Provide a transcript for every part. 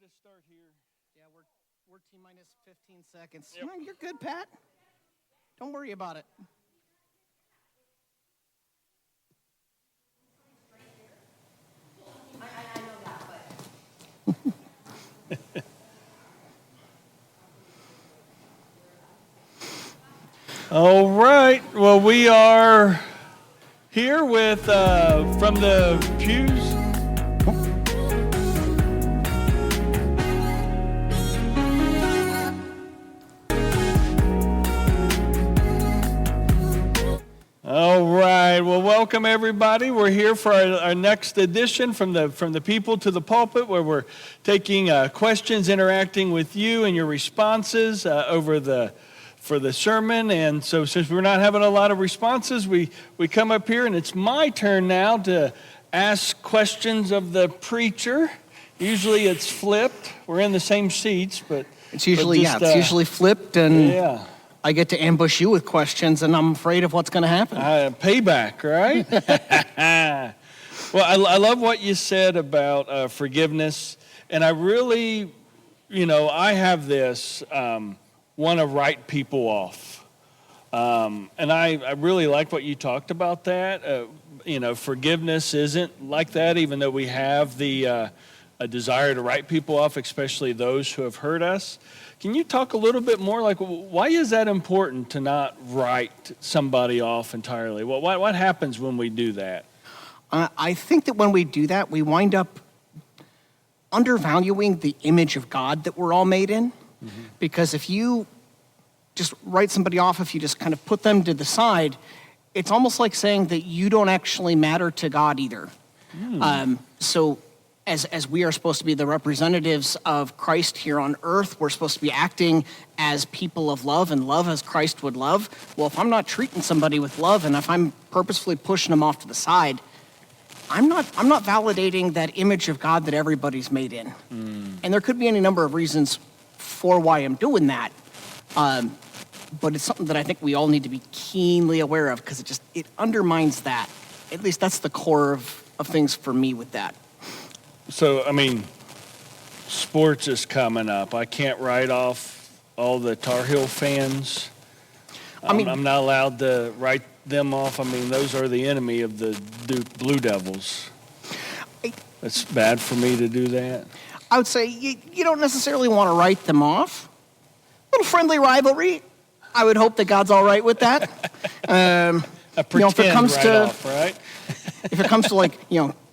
to start here. Yeah, we're T-minus 15 seconds. Yep. No, you're good, Pat. Don't worry about it. I know that, but... All right. Well, we are here with from the pews. All right. Well, welcome everybody. We're here for our next edition from the people to the pulpit, where we're taking questions, interacting with you and your responses for the sermon. And so since we're not having a lot of responses, we come up here, and it's my turn now to ask questions of the preacher. Usually it's flipped. We're in the same seats, but it's usually it's usually flipped, and yeah. I get to ambush you with questions, and I'm afraid of what's going to happen. Payback, right? Well, I love what you said about forgiveness, and I really, I have this want to write people off, and I really like what you talked about that. Forgiveness isn't like that, even though we have a desire to write people off, especially those who have hurt us. Can you talk a little bit more, like, why is that important to not write somebody off entirely? Well, what happens when we do that? I think that when we do that, we wind up undervaluing the image of God that we're all made in. Mm-hmm. Because if you just write somebody off, if you just kind of put them to the side, it's almost like saying that you don't actually matter to God either. So as we are supposed to be the representatives of Christ here on earth, we're supposed to be acting as people of love and love as Christ would love. Well, if I'm not treating somebody with love, and if I'm purposefully pushing them off to the side, I'm not validating that image of God that everybody's made in. And there could be any number of reasons for why I'm doing that. But it's something that I think we all need to be keenly aware of, because it undermines that. At least that's the core of things for me with that. So, sports is coming up. I can't write off all the Tar Heel fans. I'm not allowed to write them off. Those are the enemy of the Blue Devils. It's bad for me to do that. I would say you don't necessarily want to write them off. A little friendly rivalry. I would hope that God's all right with that. If it comes right? If it comes to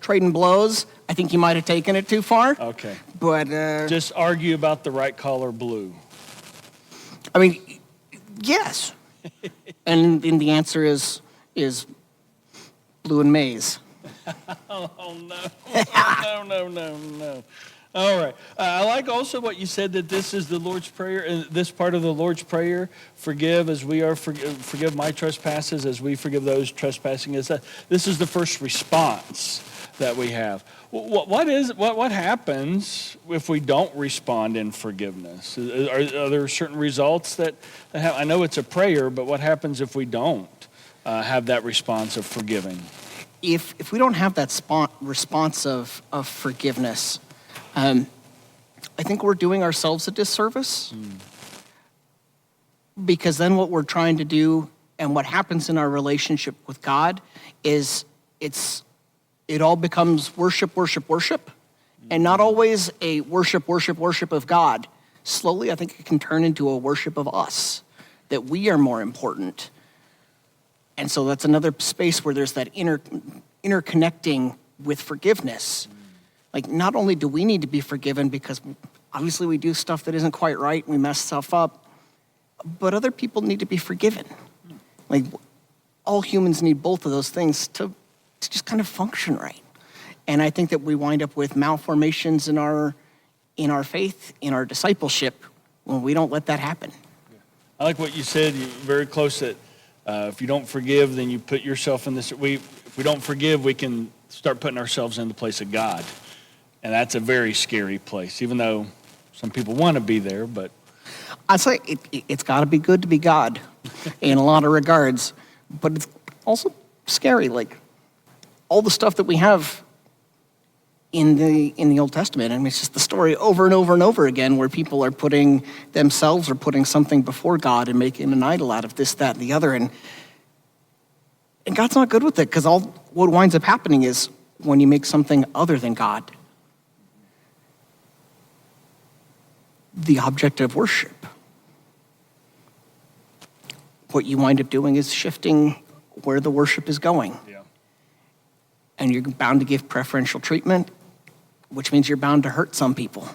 trading blows, I think you might have taken it too far. Okay. But just argue about the right color blue. Yes. and the answer is blue and maize. Oh no. All right. I like also what you said, that this is the Lord's Prayer, and this part of the Lord's Prayer, forgive as we are, forgive my trespasses as we forgive those trespassing us. This is the first response that we have. What happens if we don't respond in forgiveness? Are there certain results that have? I know it's a prayer, but what happens if we don't have that response of forgiving? If we don't have that response of forgiveness, I think we're doing ourselves a disservice. Because then what we're trying to do, and what happens in our relationship with God, is it all becomes worship, and not always a worship of God. Slowly, I think it can turn into a worship of us, that we are more important. And so that's another space where there's that interconnecting with forgiveness. Not only do we need to be forgiven, because obviously we do stuff that isn't quite right, we mess stuff up, but other people need to be forgiven. All humans need both of those things to just kind of function right. And I think that we wind up with malformations in our faith, in our discipleship, when we don't let that happen. I like what you said. You're very close that if you don't forgive, then you put yourself in this. If we don't forgive, we can start putting ourselves in the place of God. And that's a very scary place, even though some people want to be there. But I'd say it's got to be good to be God in a lot of regards. But it's also scary. All the stuff that we have in the Old Testament. I mean, it's just the story over and over and over again where people are putting themselves or putting something before God and making an idol out of this, that, and the other. And God's not good with it, because all what winds up happening is when you make something other than God the object of worship, what you wind up doing is shifting where the worship is going. Yeah. And you're bound to give preferential treatment, which means you're bound to hurt some people.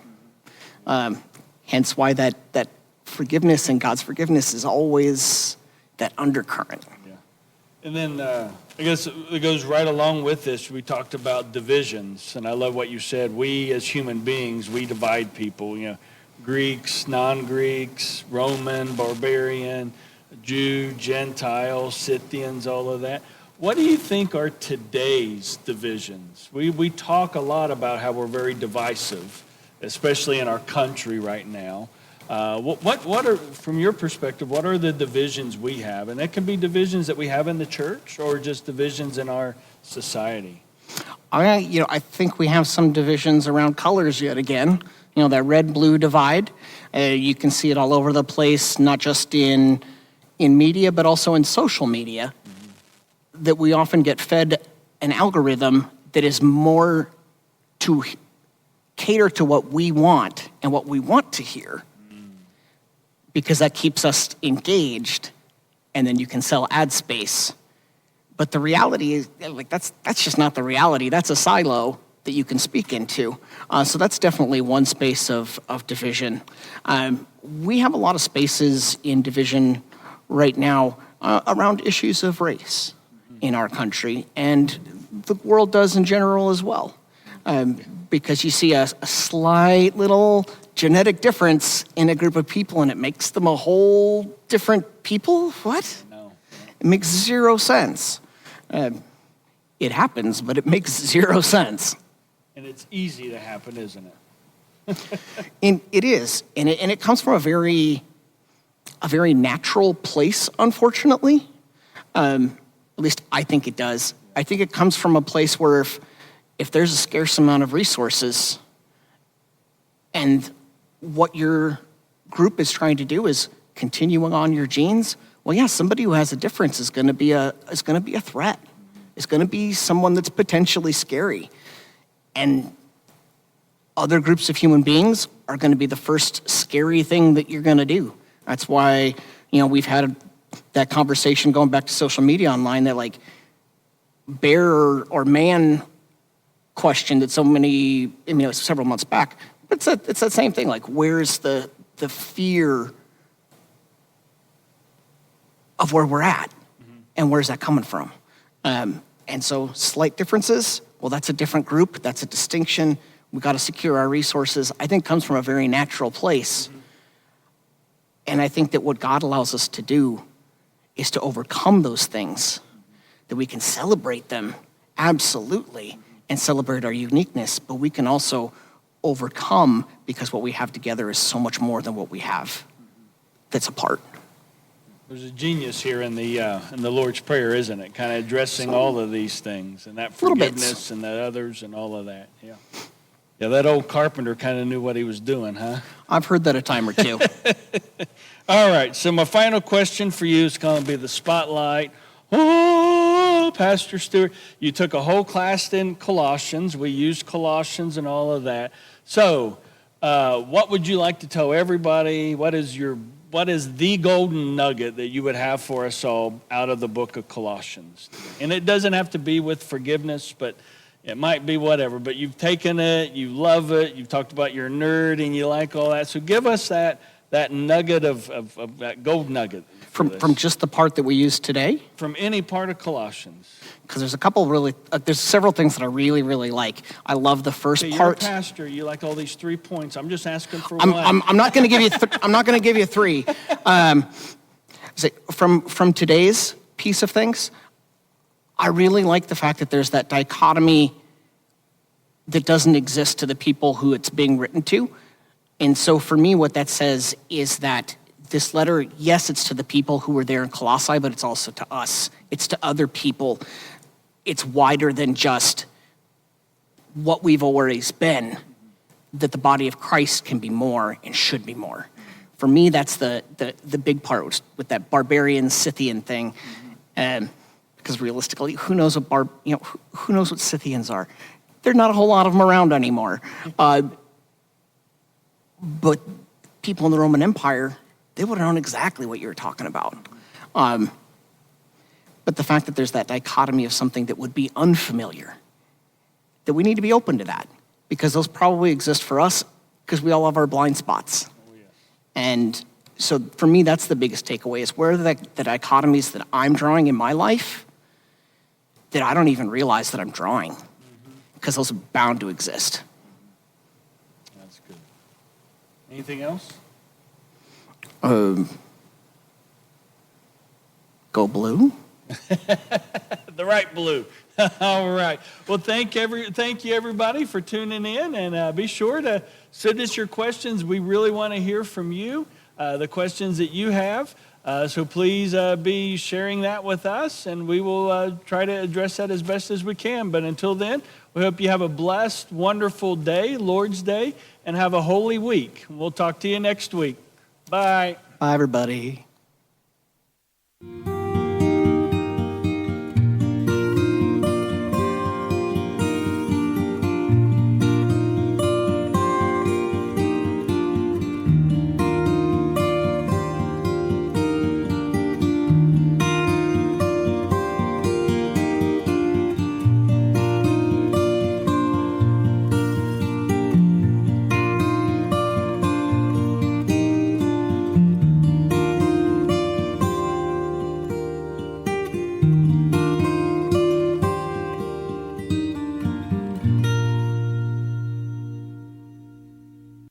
Hence why that forgiveness and God's forgiveness is always that undercurrent. Yeah. And then I guess it goes right along with this. We talked about divisions, and I love what you said. We as human beings, we divide people, Greeks, non-Greeks, Roman, barbarian, Jew, Gentile, Scythians, all of that. What do you think are today's divisions? We talk a lot about how we're very divisive, especially in our country right now. What are, from your perspective, what are the divisions we have? And that can be divisions that we have in the church or just divisions in our society. I think we have some divisions around colors yet again. That red-blue divide. You can see it all over the place, not just in media, but also in social media. That we often get fed an algorithm that is more to cater to what we want and what we want to hear, because that keeps us engaged, and then you can sell ad space. But the reality is, that's just not the reality. That's a silo that you can speak into. So that's definitely one space of division. We have a lot of spaces in division right now around issues of race in our country, and the world does in general as well. Because you see a slight little genetic difference in a group of people, and it makes them a whole different people? What? No. It makes zero sense. It happens, but it makes zero sense. And it's easy to happen, isn't it? And it is, and it comes from a very natural place, unfortunately. At least I think it does. I think it comes from a place where if there's a scarce amount of resources, and what your group is trying to do is continuing on your genes, well, yeah, somebody who has a difference is going to be a threat. It's going to be someone that's potentially scary. And other groups of human beings are going to be the first scary thing that you're going to do. That's why, we've had that conversation going back to social media online, that bear or man question that so many, several months back. It's that same thing. Where's the fear of where we're at, and where's that coming from? And so slight differences, well, that's a different group. That's a distinction. We got to secure our resources. I think comes from a very natural place. And I think that what God allows us to do is to overcome those things, that we can celebrate them, absolutely, and celebrate our uniqueness, but we can also overcome because what we have together is so much more than what we have that's apart. There's a genius here in the Lord's Prayer, isn't it? Kind of addressing all of these things, and that forgiveness and that others and all of that. Yeah. Yeah, that old carpenter kind of knew what he was doing, huh? I've heard that a time or two. All right, so my final question for you is going to be the spotlight. Oh, Pastor Stewart, you took a whole class in Colossians. We used Colossians and all of that. So what would you like to tell everybody? What is the golden nugget that you would have for us all out of the book of Colossians? And it doesn't have to be with forgiveness, but it might be whatever. But you've taken it, you love it, you've talked about your nerd and you like all that. So give us that nugget of that gold nugget. From just the part that we use today? From any part of Colossians. Because there's a couple there's several things that I really, really like. I love the first part. You're a pastor. You like all these 3 points. I'm just asking for one. I'm not going to give you. I'm not going to give you three. From today's piece of things, I really like the fact that there's that dichotomy that doesn't exist to the people who it's being written to. And so for me, what that says is that this letter, yes, it's to the people who were there in Colossae, but it's also to us. It's to other people. It's wider than just what we've always been, that the body of Christ can be more and should be more. For me, that's the big part with that barbarian Scythian thing. Because realistically, who knows who knows what Scythians are? There's not a whole lot of them around anymore. But people in the Roman Empire, they would have known exactly what you were talking about. But the fact that there's that dichotomy of something that would be unfamiliar, that we need to be open to that, because those probably exist for us because we all have our blind spots. And so for me, that's the biggest takeaway, is where are the dichotomies that I'm drawing in my life that I don't even realize that I'm drawing, because those are bound to exist. That's good. Anything else? Go blue. The right blue. All right. Well, thank you everybody for tuning in, and be sure to send us your questions. We really want to hear from you, the questions that you have. So please be sharing that with us, and we will try to address that as best as we can. But until then, we hope you have a blessed, wonderful day, Lord's Day, and have a holy week. We'll talk to you next week. Bye. Bye, everybody.